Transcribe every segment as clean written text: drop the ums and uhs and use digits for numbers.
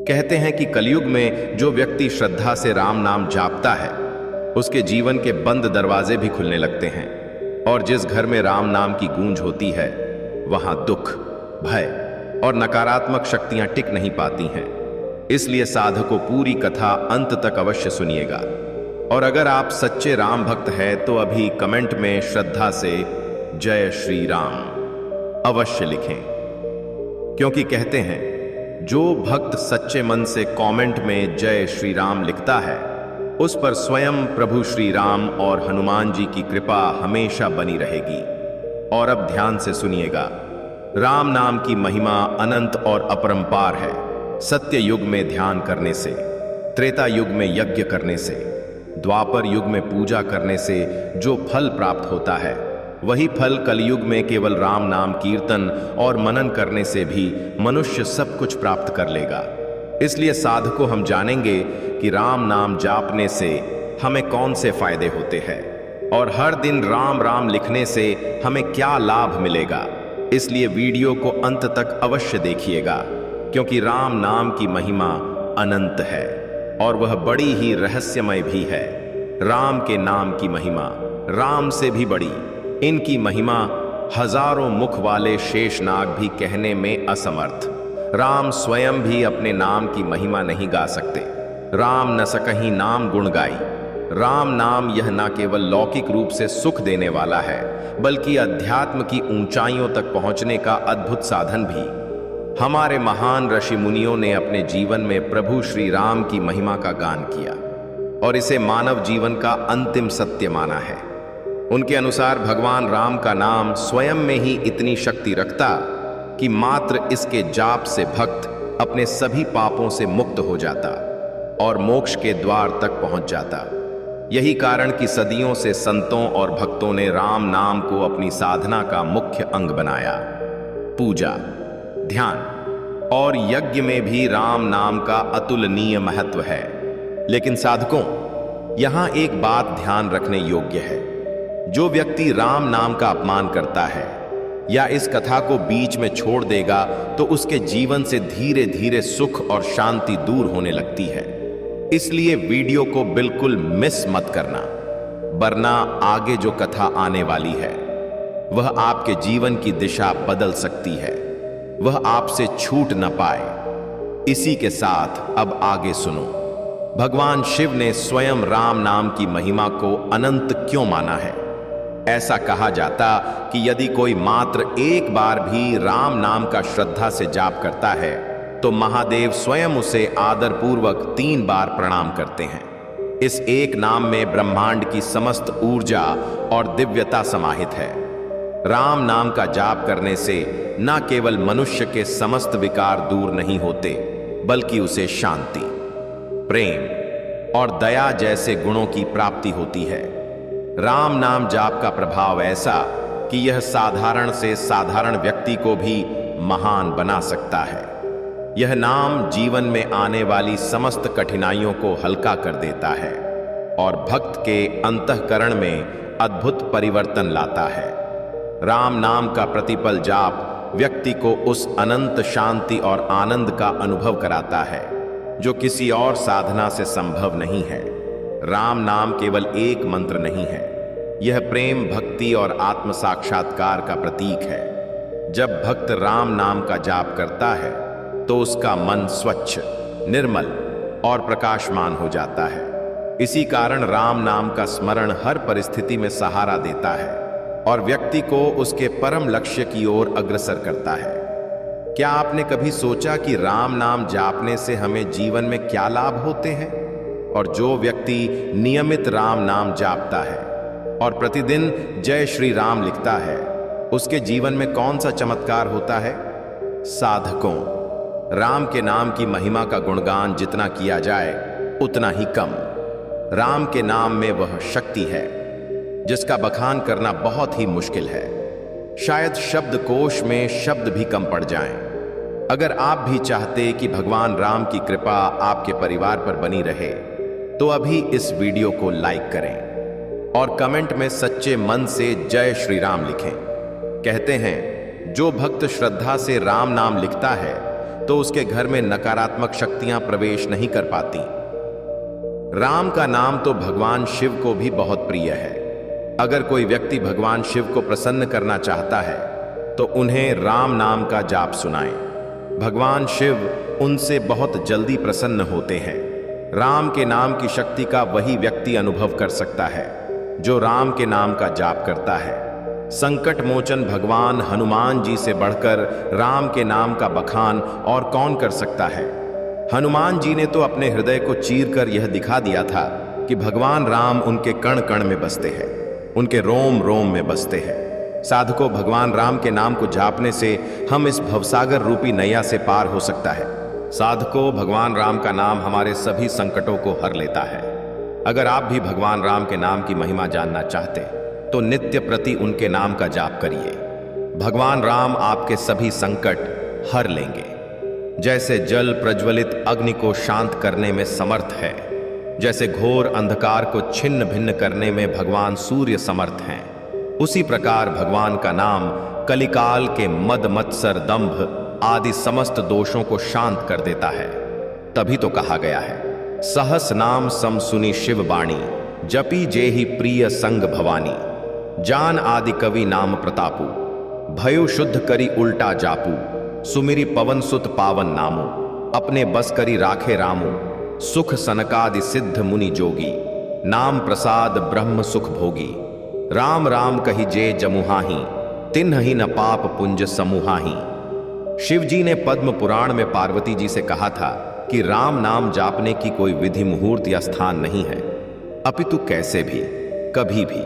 कहते हैं कि कलयुग में जो व्यक्ति श्रद्धा से राम नाम जापता है उसके जीवन के बंद दरवाजे भी खुलने लगते हैं, और जिस घर में राम नाम की गूंज होती है वहां दुख, भय और नकारात्मक शक्तियां टिक नहीं पाती हैं। इसलिए साधकों पूरी कथा अंत तक अवश्य सुनिएगा। और अगर आप सच्चे राम भक्त हैं तो अभी कमेंट में श्रद्धा से जय श्री राम अवश्य लिखें, क्योंकि कहते हैं जो भक्त सच्चे मन से कमेंट में जय श्री राम लिखता है उस पर स्वयं प्रभु श्री राम और हनुमान जी की कृपा हमेशा बनी रहेगी। और अब ध्यान से सुनिएगा। राम नाम की महिमा अनंत और अपरंपार है। सत्य युग में ध्यान करने से, त्रेता युग में यज्ञ करने से, द्वापर युग में पूजा करने से जो फल प्राप्त होता है वही फल कलयुग में केवल राम नाम कीर्तन और मनन करने से भी मनुष्य सब कुछ प्राप्त कर लेगा। इसलिए साधकों हम जानेंगे कि राम नाम जापने से हमें कौन से फायदे होते हैं और हर दिन राम राम लिखने से हमें क्या लाभ मिलेगा। इसलिए वीडियो को अंत तक अवश्य देखिएगा, क्योंकि राम नाम की महिमा अनंत है और वह बड़ी ही रहस्यमय भी है। राम के नाम की महिमा राम से भी बड़ी, इनकी महिमा हजारों मुख वाले शेषनाग भी कहने में असमर्थ। राम स्वयं भी अपने नाम की महिमा नहीं गा सकते। राम न सकहीं नाम गुण गाई। राम नाम यह न केवल लौकिक रूप से सुख देने वाला है बल्कि अध्यात्म की ऊंचाइयों तक पहुंचने का अद्भुत साधन भी। हमारे महान ऋषि मुनियों ने अपने जीवन में प्रभु श्री राम की महिमा का गान किया और इसे मानव जीवन का अंतिम सत्य माना है। उनके अनुसार भगवान राम का नाम स्वयं में ही इतनी शक्ति रखता कि मात्र इसके जाप से भक्त अपने सभी पापों से मुक्त हो जाता और मोक्ष के द्वार तक पहुंच जाता। यही कारण कि सदियों से संतों और भक्तों ने राम नाम को अपनी साधना का मुख्य अंग बनाया। पूजा, ध्यान और यज्ञ में भी राम नाम का अतुलनीय महत्व है। लेकिन साधकों, यहां एक बात ध्यान रखने योग्य है। जो व्यक्ति राम नाम का अपमान करता है या इस कथा को बीच में छोड़ देगा तो उसके जीवन से धीरे धीरे सुख और शांति दूर होने लगती है। इसलिए वीडियो को बिल्कुल मिस मत करना, वरना आगे जो कथा आने वाली है वह आपके जीवन की दिशा बदल सकती है, वह आपसे छूट न पाए। इसी के साथ अब आगे सुनो। भगवान शिव ने स्वयं राम नाम की महिमा को अनंत क्यों माना है? ऐसा कहा जाता कि यदि कोई मात्र एक बार भी राम नाम का श्रद्धा से जाप करता है तो महादेव स्वयं उसे आदरपूर्वक 3 बार प्रणाम करते हैं। इस एक नाम में ब्रह्मांड की समस्त ऊर्जा और दिव्यता समाहित है। राम नाम का जाप करने से न केवल मनुष्य के समस्त विकार दूर नहीं होते बल्कि उसे शांति, प्रेम और दया जैसे गुणों की प्राप्ति होती है। राम नाम जाप का प्रभाव ऐसा कि यह साधारण से साधारण व्यक्ति को भी महान बना सकता है। यह नाम जीवन में आने वाली समस्त कठिनाइयों को हल्का कर देता है और भक्त के अंतःकरण में अद्भुत परिवर्तन लाता है। राम नाम का प्रतिपल जाप व्यक्ति को उस अनंत शांति और आनंद का अनुभव कराता है जो किसी और साधना से संभव नहीं है। राम नाम केवल एक मंत्र नहीं है, यह प्रेम, भक्ति और आत्म साक्षात्कार का प्रतीक है। जब भक्त राम नाम का जाप करता है तो उसका मन स्वच्छ, निर्मल और प्रकाशमान हो जाता है। इसी कारण राम नाम का स्मरण हर परिस्थिति में सहारा देता है और व्यक्ति को उसके परम लक्ष्य की ओर अग्रसर करता है। क्या आपने कभी सोचा कि राम नाम जापने से हमें जीवन में क्या लाभ होते हैं? और जो व्यक्ति नियमित राम नाम जापता है और प्रतिदिन जय श्री राम लिखता है उसके जीवन में कौन सा चमत्कार होता है? साधकों, राम के नाम की महिमा का गुणगान जितना किया जाए उतना ही कम। राम के नाम में वह शक्ति है जिसका बखान करना बहुत ही मुश्किल है। शायद शब्दकोश में शब्द भी कम पड़ जाएं। अगर आप भी चाहते कि भगवान राम की कृपा आपके परिवार पर बनी रहे तो अभी इस वीडियो को लाइक करें और कमेंट में सच्चे मन से जय श्री राम लिखें। कहते हैं जो भक्त श्रद्धा से राम नाम लिखता है तो उसके घर में नकारात्मक शक्तियां प्रवेश नहीं कर पाती। राम का नाम तो भगवान शिव को भी बहुत प्रिय है। अगर कोई व्यक्ति भगवान शिव को प्रसन्न करना चाहता है तो उन्हें राम नाम का जाप सुनाएं। भगवान शिव उनसे बहुत जल्दी प्रसन्न होते हैं। राम के नाम की शक्ति का वही व्यक्ति अनुभव कर सकता है जो राम के नाम का जाप करता है। संकट मोचन भगवान हनुमान जी से बढ़कर राम के नाम का बखान और कौन कर सकता है। हनुमान जी ने तो अपने हृदय को चीरकर यह दिखा दिया था कि भगवान राम उनके कण कण में बसते हैं, उनके रोम रोम में बसते हैं। साधकों, भगवान राम के नाम को जापने से हम इस भवसागर रूपी नैया से पार हो सकता है। साधकों, भगवान राम का नाम हमारे सभी संकटों को हर लेता है। अगर आप भी भगवान राम के नाम की महिमा जानना चाहते तो नित्य प्रति उनके नाम का जाप करिए। भगवान राम आपके सभी संकट हर लेंगे। जैसे जल प्रज्वलित अग्नि को शांत करने में समर्थ है, जैसे घोर अंधकार को छिन्न भिन्न करने में भगवान सूर्य समर्थ हैं, उसी प्रकार भगवान का नाम कलिकाल के मद मत्सर दंभ आदि समस्त दोषों को शांत कर देता है। तभी तो कहा गया है, सहस नाम सम सुनी शिव बाणी, जपी जेहि प्रिय संग भवानी। जान आदि कवि नाम प्रतापु, भयु शुद्ध करी उल्टा जापू। सुमिरी पवन सुत पावन नामो, अपने बस करी राखे रामो। सुख सनकादि सिद्ध मुनि जोगी, नाम प्रसाद ब्रह्म सुख भोगी। राम राम कही जे जमुहाही, तिन्हि न पाप पुंज समूहाही। शिव जी ने पद्म पुराण में पार्वती जी से कहा था कि राम नाम जापने की कोई विधि मुहूर्त या स्थान नहीं है, अपितु कैसे भी, कभी भी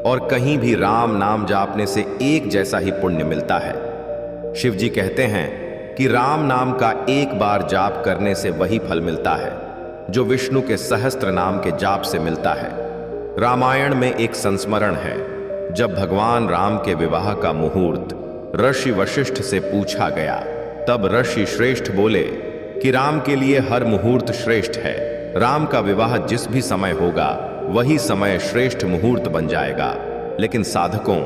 और कहीं भी राम नाम जापने से एक जैसा ही पुण्य मिलता है। शिव जी कहते हैं कि राम नाम का एक बार जाप करने से वही फल मिलता है जो विष्णु के सहस्त्र नाम के जाप से मिलता है। रामायण में एक संस्मरण है, जब भगवान राम के विवाह का मुहूर्त ऋषि वशिष्ठ से पूछा गया, तब ऋषि श्रेष्ठ बोले कि राम के लिए हर मुहूर्त श्रेष्ठ है। राम का विवाह जिस भी समय होगा वही समय श्रेष्ठ मुहूर्त बन जाएगा। लेकिन साधकों,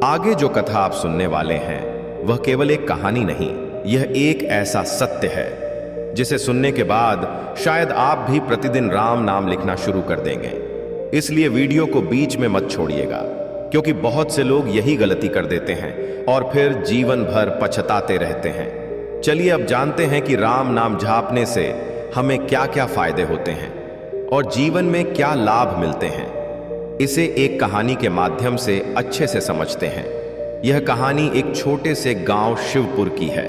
आगे जो कथा आप सुनने वाले हैं वह केवल एक कहानी नहीं, यह एक ऐसा सत्य है जिसे सुनने के बाद शायद आप भी प्रतिदिन राम नाम लिखना शुरू कर देंगे। इसलिए वीडियो को बीच में मत छोड़िएगा, क्योंकि बहुत से लोग यही गलती कर देते हैं और फिर जीवन भर पछताते रहते हैं। चलिए अब जानते हैं कि राम नाम जापने से हमें क्या क्या फायदे होते हैं और जीवन में क्या लाभ मिलते हैं। इसे एक कहानी के माध्यम से अच्छे से समझते हैं। यह कहानी एक छोटे से गांव शिवपुर की है।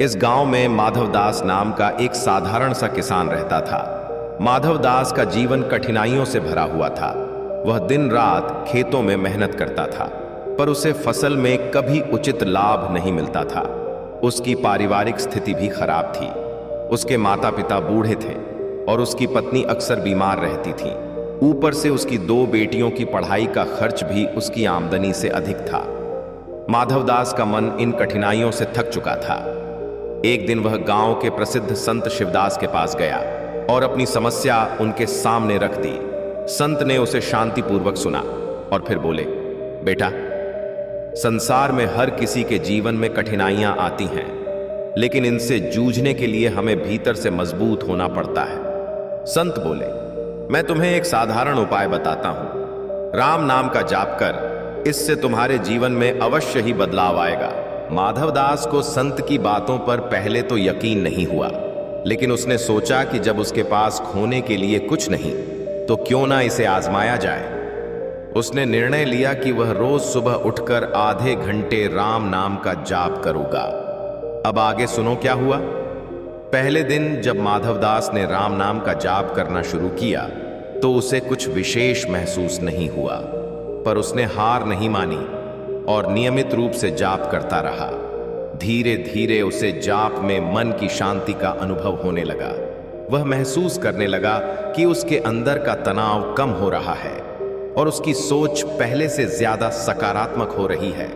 इस गांव में माधवदास नाम का एक साधारण सा किसान रहता था। माधवदास का जीवन कठिनाइयों से भरा हुआ था। वह दिन रात खेतों में मेहनत करता था, पर उसे फसल में कभी उचित लाभ नहीं मिलता था। उसकी पारिवारिक स्थिति भी खराब थी। उसके माता पिता बूढ़े थे और उसकी पत्नी अक्सर बीमार रहती थी। ऊपर से उसकी 2 बेटियों की पढ़ाई का खर्च भी उसकी आमदनी से अधिक था। माधवदास का मन इन कठिनाइयों से थक चुका था। एक दिन वह गांव के प्रसिद्ध संत शिवदास के पास गया और अपनी समस्या उनके सामने रख दी। संत ने उसे शांतिपूर्वक सुना और फिर बोले, बेटा, संसार में हर किसी के जीवन में कठिनाइयां आती हैं, लेकिन इनसे जूझने के लिए हमें भीतर से मजबूत होना पड़ता है। संत बोले, मैं तुम्हें एक साधारण उपाय बताता हूं। राम नाम का जाप कर, इससे तुम्हारे जीवन में अवश्य ही बदलाव आएगा। माधवदास को संत की बातों पर पहले तो यकीन नहीं हुआ, लेकिन उसने सोचा कि जब उसके पास खोने के लिए कुछ नहीं तो क्यों ना इसे आजमाया जाए। उसने निर्णय लिया कि वह रोज सुबह उठकर आधे घंटे राम नाम का जाप करूंगा। अब आगे सुनो क्या हुआ। पहले दिन जब माधवदास ने राम नाम का जाप करना शुरू किया तो उसे कुछ विशेष महसूस नहीं हुआ, पर उसने हार नहीं मानी और नियमित रूप से जाप करता रहा। धीरे धीरे उसे जाप में मन की शांति का अनुभव होने लगा। वह महसूस करने लगा कि उसके अंदर का तनाव कम हो रहा है और उसकी सोच पहले से ज्यादा सकारात्मक हो रही है।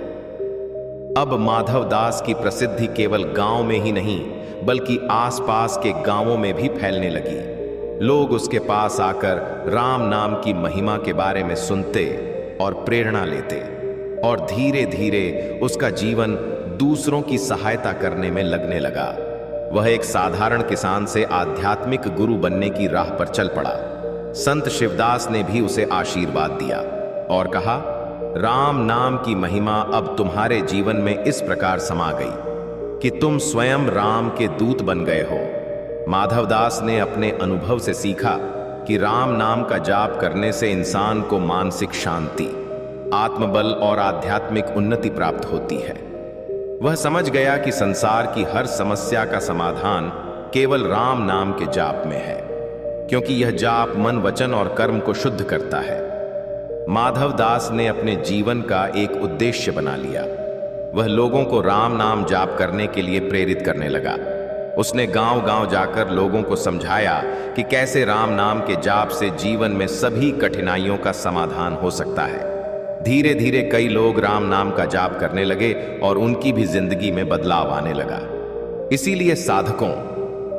अब माधवदास की प्रसिद्धि केवल गांव में ही नहीं बल्कि आसपास के गांवों में भी फैलने लगी। लोग उसके पास आकर राम नाम की महिमा के बारे में सुनते और प्रेरणा लेते और धीरे धीरे उसका जीवन दूसरों की सहायता करने में लगने लगा। वह एक साधारण किसान से आध्यात्मिक गुरु बनने की राह पर चल पड़ा। संत शिवदास ने भी उसे आशीर्वाद दिया और कहा, राम नाम की महिमा अब तुम्हारे जीवन में इस प्रकार समा गई कि तुम स्वयं राम के दूत बन गए हो। माधवदास ने अपने अनुभव से सीखा कि राम नाम का जाप करने से इंसान को मानसिक शांति, आत्मबल और आध्यात्मिक उन्नति प्राप्त होती है। वह समझ गया कि संसार की हर समस्या का समाधान केवल राम नाम के जाप में है, क्योंकि यह जाप मन, वचन और कर्म को शुद्ध करता है। माधवदास ने अपने जीवन का एक उद्देश्य बना लिया। वह लोगों को राम नाम जाप करने के लिए प्रेरित करने लगा। उसने गांव-गांव जाकर लोगों को समझाया कि कैसे राम नाम के जाप से जीवन में सभी कठिनाइयों का समाधान हो सकता है। धीरे धीरे कई लोग राम नाम का जाप करने लगे और उनकी भी जिंदगी में बदलाव आने लगा। इसीलिए साधकों,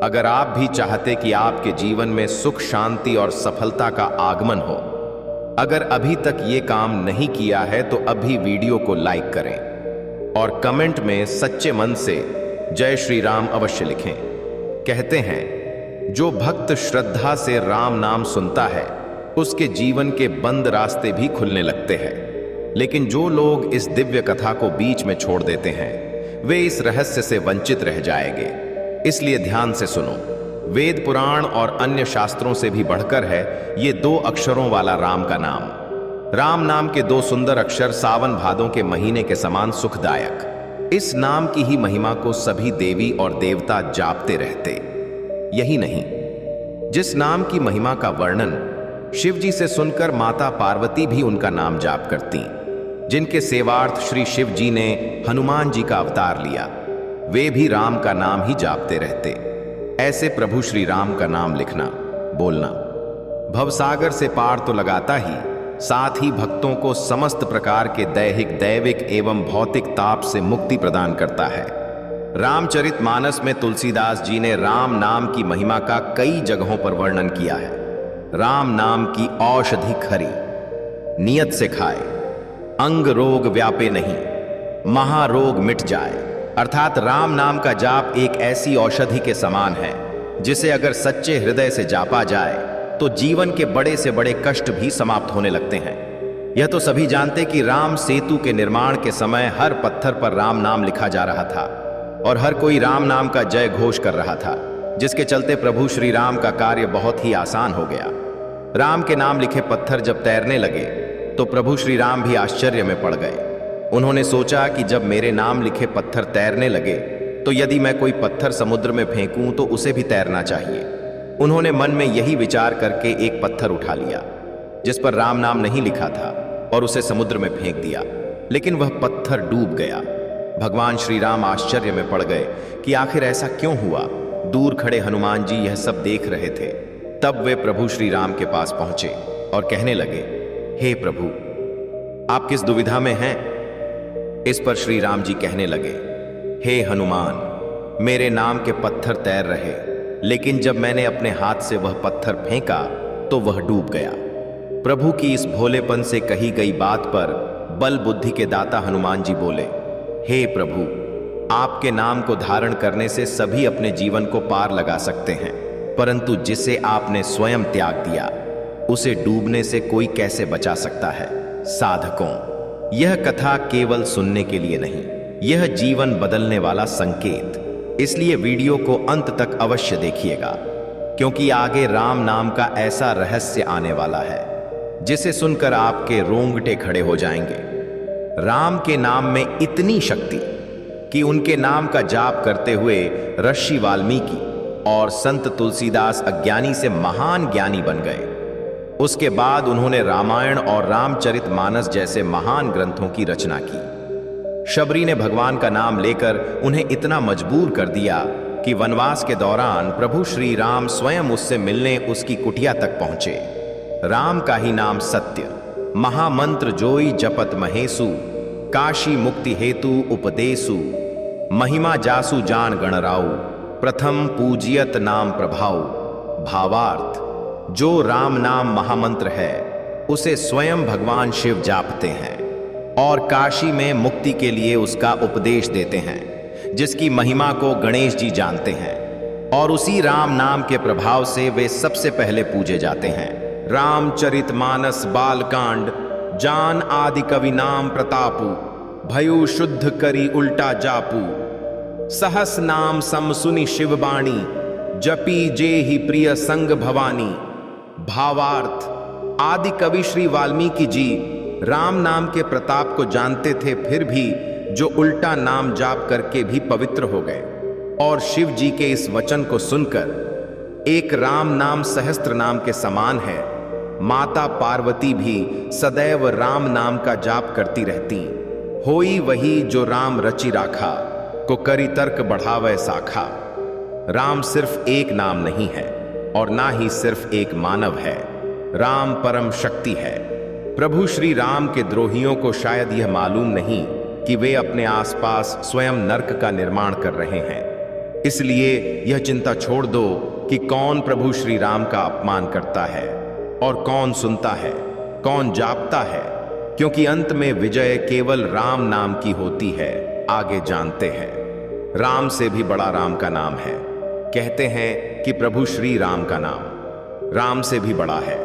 अगर आप भी चाहते कि आपके जीवन में सुख, शांति और सफलता का आगमन हो, अगर अभी तक ये काम नहीं किया है तो अभी वीडियो को लाइक करें और कमेंट में सच्चे मन से जय श्री राम अवश्य लिखें। कहते हैं, जो भक्त श्रद्धा से राम नाम सुनता है उसके जीवन के बंद रास्ते भी खुलने लगते हैं। लेकिन जो लोग इस दिव्य कथा को बीच में छोड़ देते हैं वे इस रहस्य से वंचित रह जाएंगे। इसलिए ध्यान से सुनो। वेद, पुराण और अन्य शास्त्रों से भी बढ़कर है ये 2 अक्षरों वाला राम का नाम। राम नाम के 2 सुंदर अक्षर सावन भादों के महीने के समान सुखदायक। इस नाम की ही महिमा को सभी देवी और देवता जापते रहते। यही नहीं, जिस नाम की महिमा का वर्णन शिव जी से सुनकर माता पार्वती भी उनका नाम जाप करती, जिनके सेवार्थ श्री शिव जी ने हनुमान जी का अवतार लिया, वे भी राम का नाम ही जापते रहते। ऐसे प्रभु श्री राम का नाम लिखना, बोलना भवसागर से पार तो लगाता ही, साथ ही भक्तों को समस्त प्रकार के दैहिक एवं भौतिक ताप से मुक्ति प्रदान करता है। रामचरितमानस में तुलसीदास जी ने राम नाम की महिमा का कई जगहों पर वर्णन किया है। राम नाम की औषधि खरी, नियत से खाए, अंग रोग व्यापे नहीं, महारोग मिट जाए। अर्थात राम नाम का जाप एक ऐसी औषधि के समान है जिसे अगर सच्चे हृदय से जापा जाए तो जीवन के बड़े से बड़े कष्ट भी समाप्त होने लगते हैं। यह तो सभी जानते कि राम सेतु के निर्माण के समय हर पत्थर पर राम नाम लिखा जा रहा था और हर कोई राम नाम का जय घोष कर रहा था, जिसके चलते प्रभु श्री राम का कार्य बहुत ही आसान हो गया। राम के नाम लिखे पत्थर जब तैरने लगे तो प्रभु श्री राम भी आश्चर्य में पड़ गए। उन्होंने सोचा कि जब मेरे नाम लिखे पत्थर तैरने लगे तो यदि मैं कोई पत्थर समुद्र में फेंकूं तो उसे भी तैरना चाहिए। उन्होंने मन में यही विचार करके एक पत्थर उठा लिया जिस पर राम नाम नहीं लिखा था और उसे समुद्र में फेंक दिया, लेकिन वह पत्थर डूब गया। भगवान श्री राम आश्चर्य में पड़ गए कि आखिर ऐसा क्यों हुआ। दूर खड़े हनुमान जी यह सब देख रहे थे। तब वे प्रभु श्री राम के पास पहुंचे और कहने लगे, हे प्रभु, आप किस दुविधा में हैं? इस पर श्री राम जी कहने लगे, हे हनुमान, मेरे नाम के पत्थर तैर रहे, लेकिन जब मैंने अपने हाथ से वह पत्थर फेंका तो वह डूब गया। प्रभु की इस भोलेपन से कही गई बात पर बल बुद्धि के दाता हनुमान जी बोले, हे प्रभु, आपके नाम को धारण करने से सभी अपने जीवन को पार लगा सकते हैं, परंतु जिसे आपने स्वयं त्याग दिया उसे डूबने से कोई कैसे बचा सकता है। साधकों, यह कथा केवल सुनने के लिए नहीं, यह जीवन बदलने वाला संकेत। इसलिए वीडियो को अंत तक अवश्य देखिएगा, क्योंकि आगे राम नाम का ऐसा रहस्य आने वाला है जिसे सुनकर आपके रोंगटे खड़े हो जाएंगे। राम के नाम में इतनी शक्ति कि उनके नाम का जाप करते हुए ऋषि वाल्मीकि और संत तुलसीदास अज्ञानी से महान ज्ञानी बन गए। उसके बाद उन्होंने रामायण और रामचरितमानस जैसे महान ग्रंथों की रचना की। शबरी ने भगवान का नाम लेकर उन्हें इतना मजबूर कर दिया कि वनवास के दौरान प्रभु श्री राम स्वयं उससे मिलने उसकी कुटिया तक पहुंचे। राम का ही नाम सत्य, महामंत्र जोई जपत महेसु, काशी मुक्ति हेतु उपदेसु, महिमा जासु जान गणराउ, प्रथम पूजियत नाम प्रभाव। भावार्थ, जो राम नाम महामंत्र है उसे स्वयं भगवान शिव जापते हैं और काशी में मुक्ति के लिए उसका उपदेश देते हैं, जिसकी महिमा को गणेश जी जानते हैं। और उसी राम नाम के प्रभाव से वे सबसे पहले पूजे जाते हैं। रामचरितमानस बालकांड जान आदि कवि नाम प्रतापु, भयु शुद्ध करी उल्टा जापू, सहस नाम सम सुनि शिवबाणी, जपी जे ही प्रिय संग भवानी। भावार्थ, आदि कवि श्री वाल्मीकि जी राम नाम के प्रताप को जानते थे, फिर भी जो उल्टा नाम जाप करके भी पवित्र हो गए। और शिव जी के इस वचन को सुनकर, एक राम नाम सहस्त्र नाम के समान है, माता पार्वती भी सदैव राम नाम का जाप करती रहती। होई वही जो राम रचि राखा, को करी तर्क बढ़ावे साखा। राम सिर्फ एक नाम नहीं है और ना ही सिर्फ एक मानव है, राम परम शक्ति है। प्रभु श्री राम के द्रोहियों को शायद यह मालूम नहीं कि वे अपने आसपास स्वयं नरक का निर्माण कर रहे हैं। इसलिए यह चिंता छोड़ दो कि कौन प्रभु श्री राम का अपमान करता है और कौन सुनता है, कौन जापता है, क्योंकि अंत में विजय केवल राम नाम की होती है। आगे जानते हैं। राम से भी बड़ा राम का नाम है। कहते हैं कि प्रभु श्री राम का नाम राम से भी बड़ा है।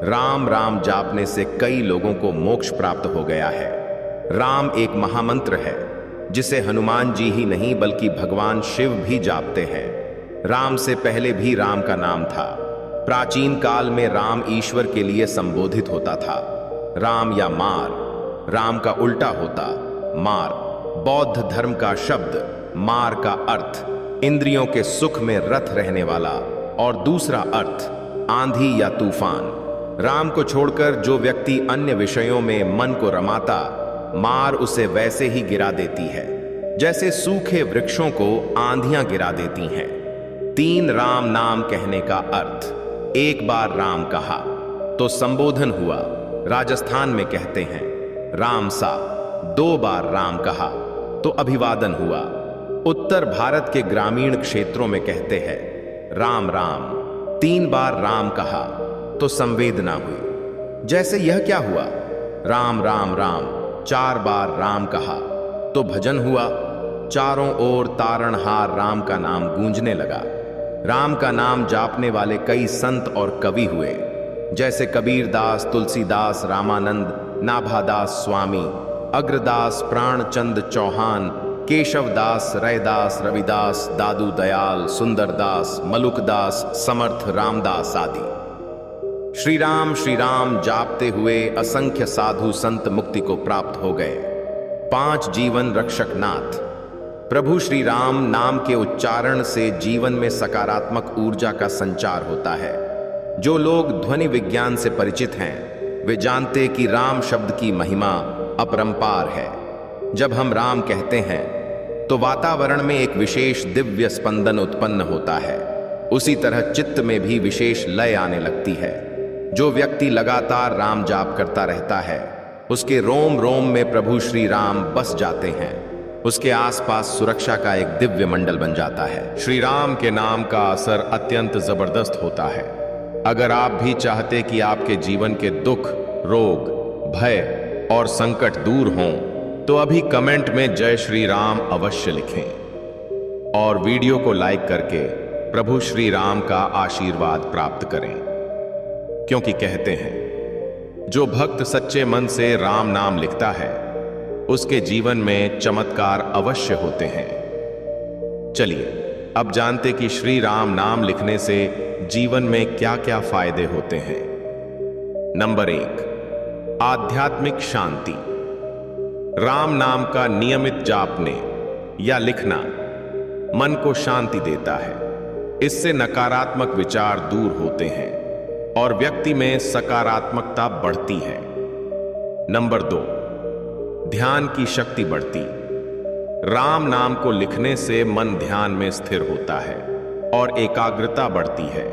राम राम जापने से कई लोगों को मोक्ष प्राप्त हो गया है। राम एक महामंत्र है जिसे हनुमान जी ही नहीं बल्कि भगवान शिव भी जापते हैं। राम से पहले भी राम का नाम था। प्राचीन काल में राम ईश्वर के लिए संबोधित होता था। राम या मार, राम का उल्टा होता मार। बौद्ध धर्म का शब्द मार का अर्थ इंद्रियों के सुख में रत रहने वाला और दूसरा अर्थ आंधी या तूफान। राम को छोड़कर जो व्यक्ति अन्य विषयों में मन को रमाता, मार उसे वैसे ही गिरा देती है जैसे सूखे वृक्षों को आंधियां गिरा देती हैं। 3 राम नाम कहने का अर्थ, एक बार राम कहा तो संबोधन हुआ, राजस्थान में कहते हैं राम सा। 2 बार राम कहा तो अभिवादन हुआ, उत्तर भारत के ग्रामीण क्षेत्रों में कहते हैं राम राम। 3 बार राम कहा तो संवेदना हुई, जैसे यह क्या हुआ, राम राम राम। 4 बार राम कहा तो भजन हुआ, चारों ओर तारणहार राम का नाम गूंजने लगा। राम का नाम जापने वाले कई संत और कवि हुए, जैसे कबीरदास, तुलसीदास, रामानंद, नाभादास स्वामी, अग्रदास, प्राणचंद चौहान, केशवदास, रैदास, रविदास, दादू दयाल, सुंदरदास, मलुकदास, समर्थ रामदास आदि। श्री राम जापते हुए असंख्य साधु संत मुक्ति को प्राप्त हो गए। 5 जीवन रक्षक नाथ। प्रभु श्री राम नाम के उच्चारण से जीवन में सकारात्मक ऊर्जा का संचार होता है। जो लोग ध्वनि विज्ञान से परिचित हैं, वे जानते कि राम शब्द की महिमा अपरंपार है। जब हम राम कहते हैं तो वातावरण में एक विशेष दिव्य स्पंदन उत्पन्न होता है। उसी तरह चित्त में भी विशेष लय आने लगती है। जो व्यक्ति लगातार राम जाप करता रहता है, उसके रोम रोम में प्रभु श्री राम बस जाते हैं। उसके आसपास सुरक्षा का एक दिव्य मंडल बन जाता है। श्री राम के नाम का असर अत्यंत जबरदस्त होता है। अगर आप भी चाहते कि आपके जीवन के दुख, रोग, भय और संकट दूर हों, तो अभी कमेंट में जय श्री राम अवश्य लिखें और वीडियो को लाइक करके प्रभु श्री राम का आशीर्वाद प्राप्त करें। क्योंकि कहते हैं जो भक्त सच्चे मन से राम नाम लिखता है, उसके जीवन में चमत्कार अवश्य होते हैं। चलिए अब जानते कि श्री राम नाम लिखने से जीवन में क्या क्या फायदे होते हैं। नंबर 1, आध्यात्मिक शांति। राम नाम का नियमित जापने या लिखना मन को शांति देता है। इससे नकारात्मक विचार दूर होते हैं और व्यक्ति में सकारात्मकता बढ़ती है। नंबर 2, ध्यान की शक्ति बढ़ती। राम नाम को लिखने से मन ध्यान में स्थिर होता है और एकाग्रता बढ़ती है,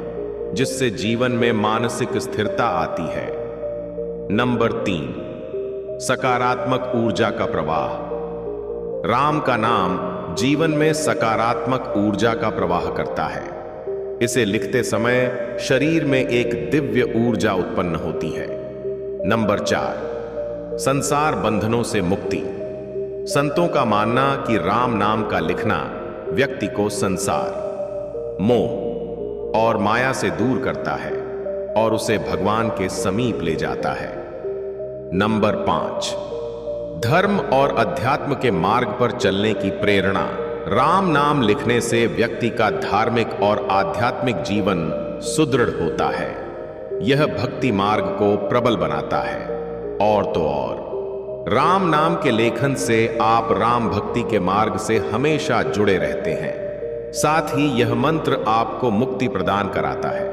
जिससे जीवन में मानसिक स्थिरता आती है। नंबर 3, सकारात्मक ऊर्जा का प्रवाह। राम का नाम जीवन में सकारात्मक ऊर्जा का प्रवाह करता है। इसे लिखते समय शरीर में एक दिव्य ऊर्जा उत्पन्न होती है। नंबर 4, संसार बंधनों से मुक्ति। संतों का मानना कि राम नाम का लिखना व्यक्ति को संसार, मोह और माया से दूर करता है और उसे भगवान के समीप ले जाता है। नंबर 5, धर्म और अध्यात्म के मार्ग पर चलने की प्रेरणा। राम नाम लिखने से व्यक्ति का धार्मिक और आध्यात्मिक जीवन सुदृढ़ होता है। यह भक्ति मार्ग को प्रबल बनाता है। और तो और राम नाम के लेखन से आप राम भक्ति के मार्ग से हमेशा जुड़े रहते हैं। साथ ही यह मंत्र आपको मुक्ति प्रदान कराता है।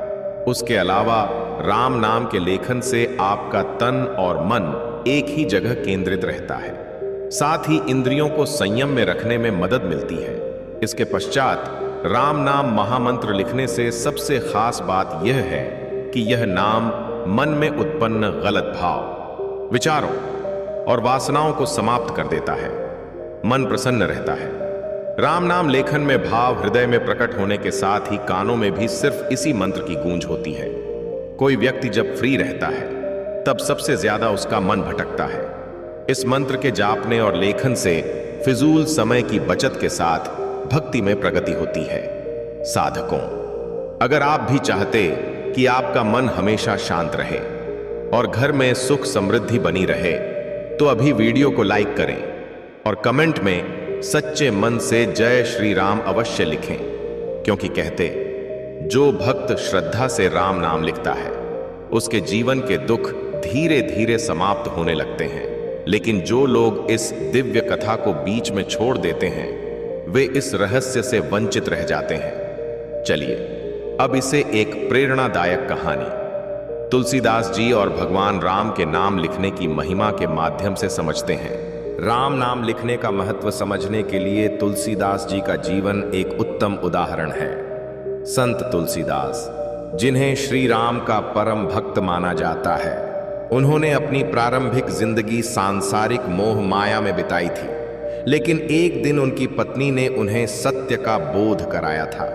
उसके अलावा राम नाम के लेखन से आपका तन और मन एक ही जगह केंद्रित रहता है। साथ ही इंद्रियों को संयम में रखने में मदद मिलती है। इसके पश्चात राम नाम महामंत्र लिखने से सबसे खास बात यह है कि यह नाम मन में उत्पन्न गलत भाव, विचारों और वासनाओं को समाप्त कर देता है। मन प्रसन्न रहता है। राम नाम लेखन में भाव हृदय में प्रकट होने के साथ ही कानों में भी सिर्फ इसी मंत्र की गूंज होती है। कोई व्यक्ति जब फ्री रहता है तब सबसे ज्यादा उसका मन भटकता है। इस मंत्र के जापने और लेखन से फिजूल समय की बचत के साथ भक्ति में प्रगति होती है। साधकों, अगर आप भी चाहते कि आपका मन हमेशा शांत रहे और घर में सुख समृद्धि बनी रहे, तो अभी वीडियो को लाइक करें और कमेंट में सच्चे मन से जय श्री राम अवश्य लिखें, क्योंकि कहते जो भक्त श्रद्धा से राम नाम लिखता है उसके जीवन के दुख धीरे धीरे समाप्त होने लगते हैं। लेकिन जो लोग इस दिव्य कथा को बीच में छोड़ देते हैं वे इस रहस्य से वंचित रह जाते हैं। चलिए अब इसे एक प्रेरणादायक कहानी तुलसीदास जी और भगवान राम के नाम लिखने की महिमा के माध्यम से समझते हैं। राम नाम लिखने का महत्व समझने के लिए तुलसीदास जी का जीवन एक उत्तम उदाहरण है। संत तुलसीदास, जिन्हें श्री राम का परम भक्त माना जाता है, उन्होंने अपनी प्रारंभिक जिंदगी सांसारिक मोह माया में बिताई थी। लेकिन एक दिन उनकी पत्नी ने उन्हें सत्य का बोध कराया था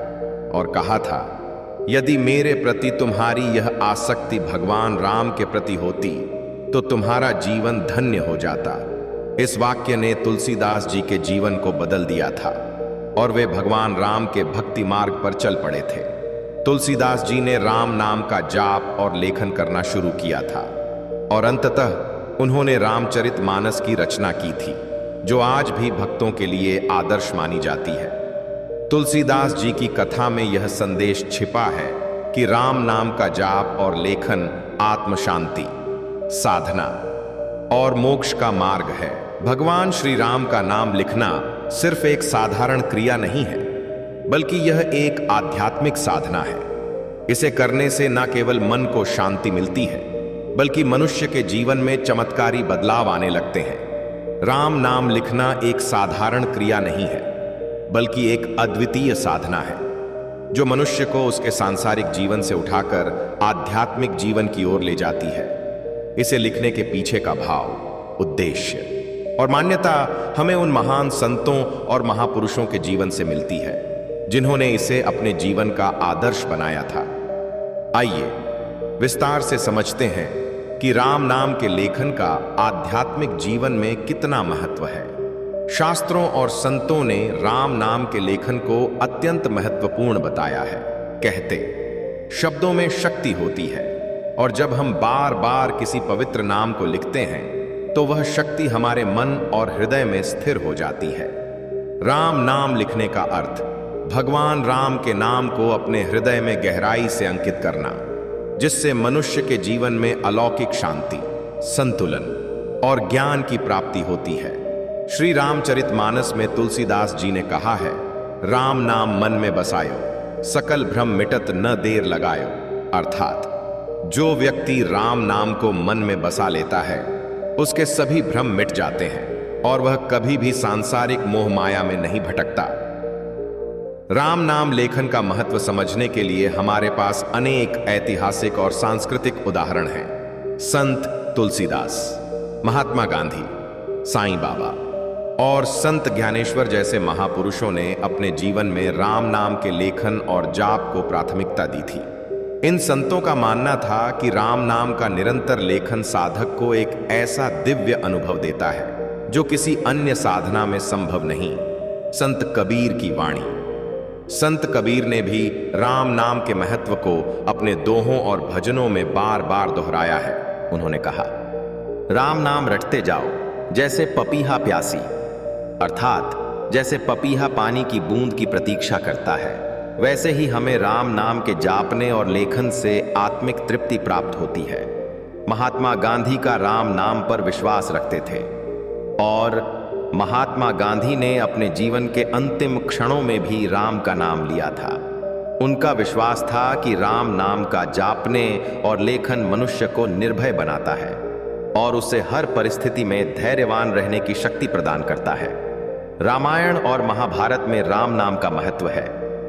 और कहा था, यदि मेरे प्रति तुम्हारी यह आसक्ति भगवान राम के प्रति होती तो तुम्हारा जीवन धन्य हो जाता। इस वाक्य ने तुलसीदास जी के जीवन को बदल दिया था और वे भगवान राम के भक्ति मार्ग पर चल पड़े थे। तुलसीदास जी ने राम नाम का जाप और लेखन करना शुरू किया था और अंततः उन्होंने रामचरितमानस की रचना की थी, जो आज भी भक्तों के लिए आदर्श मानी जाती है। तुलसीदास जी की कथा में यह संदेश छिपा है कि राम नाम का जाप और लेखन आत्म शांति, साधना और मोक्ष का मार्ग है। भगवान श्री राम का नाम लिखना सिर्फ एक साधारण क्रिया नहीं है, बल्कि यह एक आध्यात्मिक साधना है। इसे करने से न केवल मन को शांति मिलती है, बल्कि मनुष्य के जीवन में चमत्कारी बदलाव आने लगते हैं। राम नाम लिखना एक साधारण क्रिया नहीं है, बल्कि एक अद्वितीय साधना है, जो मनुष्य को उसके सांसारिक जीवन से उठाकर आध्यात्मिक जीवन की ओर ले जाती है। इसे लिखने के पीछे का भाव, उद्देश्य और मान्यता हमें उन महान संतों और महापुरुषों के जीवन से मिलती है, जिन्होंने इसे अपने जीवन का आदर्श बनाया था। आइए विस्तार से समझते हैं कि राम नाम के लेखन का आध्यात्मिक जीवन में कितना महत्व है। शास्त्रों और संतों ने राम नाम के लेखन को अत्यंत महत्वपूर्ण बताया है। कहते शब्दों में शक्ति होती है और जब हम बार बार किसी पवित्र नाम को लिखते हैं तो वह शक्ति हमारे मन और हृदय में स्थिर हो जाती है। राम नाम लिखने का अर्थ भगवान राम के नाम को अपने हृदय में गहराई से अंकित करना, जिससे मनुष्य के जीवन में अलौकिक शांति, संतुलन और ज्ञान की प्राप्ति होती है। श्री रामचरितमानस में तुलसीदास जी ने कहा है, राम नाम मन में बसायो, सकल भ्रम मिटत न देर लगायो। अर्थात जो व्यक्ति राम नाम को मन में बसा लेता है उसके सभी भ्रम मिट जाते हैं और वह कभी भी सांसारिक मोह माया में नहीं भटकता। राम नाम लेखन का महत्व समझने के लिए हमारे पास अनेक ऐतिहासिक और सांस्कृतिक उदाहरण हैं। संत तुलसीदास, महात्मा गांधी, साईं बाबा और संत ज्ञानेश्वर जैसे महापुरुषों ने अपने जीवन में राम नाम के लेखन और जाप को प्राथमिकता दी थी। इन संतों का मानना था कि राम नाम का निरंतर लेखन साधक को एक ऐसा दिव्य अनुभव देता है जो किसी अन्य साधना में संभव नहीं। संत कबीर की वाणी, संत कबीर ने भी राम नाम के महत्व को अपने दोहों और भजनों में बार बार दोहराया है। उन्होंने कहा, राम नाम रटते जाओ जैसे पपीहा प्यासी, अर्थात जैसे पपीहा पानी की बूंद की प्रतीक्षा करता है, वैसे ही हमें राम नाम के जापने और लेखन से आत्मिक तृप्ति प्राप्त होती है। महात्मा गांधी का राम नाम पर विश्वास रखते थे और महात्मा गांधी ने अपने जीवन के अंतिम क्षणों में भी राम का नाम लिया था। उनका विश्वास था कि राम नाम का जापने और लेखन मनुष्य को निर्भय बनाता है और उसे हर परिस्थिति में धैर्यवान रहने की शक्ति प्रदान करता है। रामायण और महाभारत में राम नाम का महत्व है।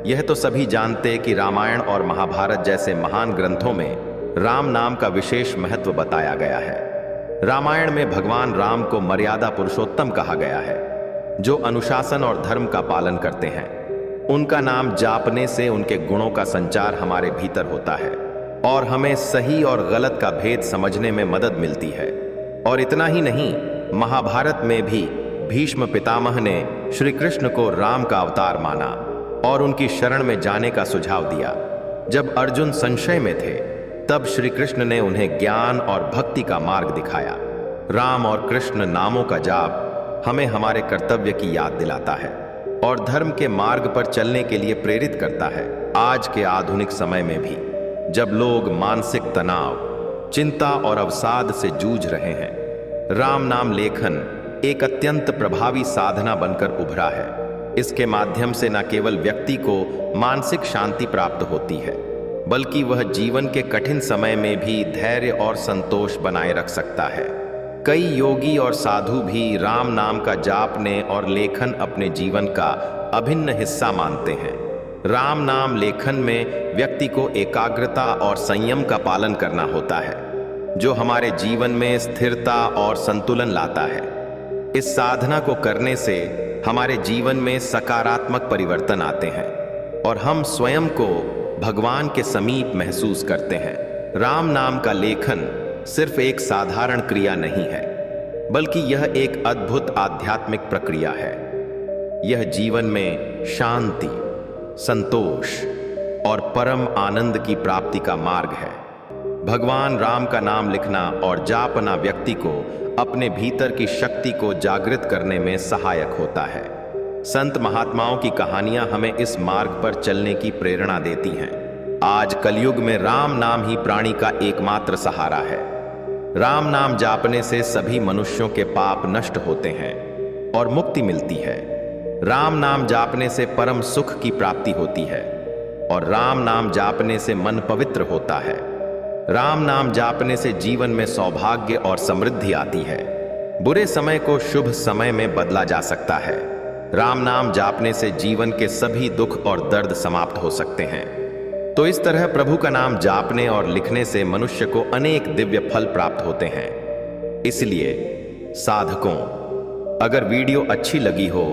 यह तो सभी जानते कि रामायण और महाभारत जैसे महान ग्रंथों में राम नाम का विशेष महत्व बताया गया है। रामायण में भगवान राम को मर्यादा पुरुषोत्तम कहा गया है, जो अनुशासन और धर्म का पालन करते हैं। उनका नाम जापने से उनके गुणों का संचार हमारे भीतर होता है और हमें सही और गलत का भेद समझने में मदद मिलती है। और इतना ही नहीं, महाभारत में भी भीष्म पितामह ने श्री कृष्ण को राम का अवतार माना और उनकी शरण में जाने का सुझाव दिया। जब अर्जुन संशय में थे, तब श्री कृष्ण ने उन्हें ज्ञान और भक्ति का मार्ग दिखाया। राम और कृष्ण नामों का जाप हमें हमारे कर्तव्य की याद दिलाता है और धर्म के मार्ग पर चलने के लिए प्रेरित करता है। आज के आधुनिक समय में भी जब लोग मानसिक तनाव, चिंता और अवसाद से जूझ रहे हैं, राम नाम लेखन एक अत्यंत प्रभावी साधना बनकर उभरा है। इसके माध्यम से न केवल व्यक्ति को मानसिक शांति प्राप्त होती है, बल्कि वह जीवन के कठिन समय में भी धैर्य और संतोष बनाए रख सकता है। कई योगी और साधु भी राम नाम का जापने और लेखन अपने जीवन का अभिन्न हिस्सा मानते हैं। राम नाम लेखन में व्यक्ति को एकाग्रता और संयम का पालन करना होता है, जो हमारे जीवन में स्थिरता और संतुलन लाता है। इस साधना को करने से हमारे जीवन में सकारात्मक परिवर्तन आते हैं और हम स्वयं को भगवान के समीप महसूस करते हैं। राम नाम का लेखन सिर्फ एक साधारण क्रिया नहीं है, बल्कि यह एक अद्भुत आध्यात्मिक प्रक्रिया है। यह जीवन में शांति, संतोष और परम आनंद की प्राप्ति का मार्ग है। भगवान राम का नाम लिखना और जापना व्यक्ति को अपने भीतर की शक्ति को जागृत करने में सहायक होता है। संत महात्माओं की कहानियां हमें इस मार्ग पर चलने की प्रेरणा देती हैं। आज कलयुग में राम नाम ही प्राणी का एकमात्र सहारा है। राम नाम जापने से सभी मनुष्यों के पाप नष्ट होते हैं और मुक्ति मिलती है। राम नाम जापने से परम सुख की प्राप्ति होती है और राम नाम जापने से मन पवित्र होता है। राम नाम जापने से जीवन में सौभाग्य और समृद्धि आती है। बुरे समय को शुभ समय में बदला जा सकता है। राम नाम जापने से जीवन के सभी दुख और दर्द समाप्त हो सकते हैं। तो इस तरह प्रभु का नाम जापने और लिखने से मनुष्य को अनेक दिव्य फल प्राप्त होते हैं। इसलिए साधकों, अगर वीडियो अच्छी लगी हो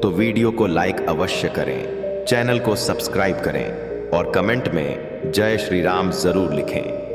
तो वीडियो को लाइक अवश्य करें, चैनल को सब्सक्राइब करें और कमेंट में जय श्री राम जरूर लिखें।